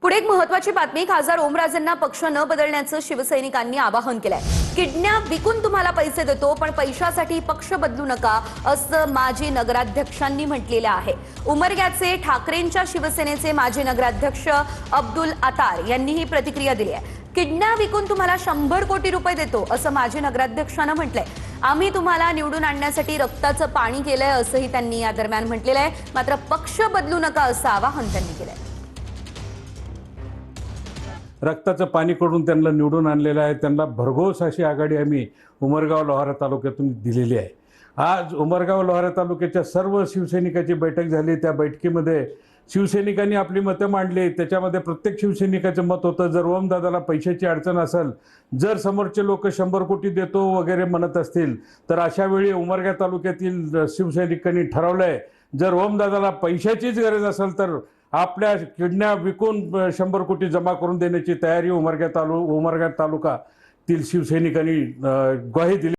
पुढे एक महत्त्वाची बातमी, खासदार ओमराजेंना पक्ष न बदलण्याचं शिवसैनिकांनी आवाहन केलंय। किडन्या विकून तुम्हाला पैसे देतो, पण पैशासाठी पक्ष बदलू नका, असं माजी नगराध्यक्षांनी म्हटलेलं आहे। उमरग्याचे ठाकरेंच्या शिवसेनेचे माजी नगराध्यक्ष अब्दुल अतार यांनी ही प्रतिक्रिया दिली आहे। किडन्या विकून तुम्हाला 100 कोटी रुपये देतो, असं माजी नगराध्यक्षांनी म्हटलंय। आम्ही तुम्हाला निवडून आणण्यासाठी रक्ताचं पाणी केलंय, असंही त्यांनी या दरम्यान म्हटलेलं आहे। मात्र पक्ष बदलू नका, असं आवाहन त्यांनी केलंय। रक्ताचं पाणी करून त्यांना निवडून आणलेलं आहे। त्यांना भरघोस अशी आघाडी आम्ही उमरगाव लोहारा तालुक्यातून दिलेली आहे। आज उमरगाव लोहारा तालुक्याच्या सर्व शिवसैनिकांची बैठक झाली। त्या बैठकीमध्ये शिवसैनिकांनी आपली मतं मांडली। त्याच्यामध्ये प्रत्येक शिवसैनिकाचं मत होतं, जर ओमदादाला पैशाची अडचण असेल, जर समोरचे लोक 100 कोटी देतो वगैरे म्हणत असतील, तर अशा वेळी उमरगा तालुक्यातील शिवसैनिकांनी ठरवलंय, जर ओमदादाला पैशाचीच गरज असेल तर आपल्या किडन्या विकून 100 कोटी जमा करून देण्याची तयारी उमरगा तालुका तील शिवसैनिकांनी ग्वाही दिली।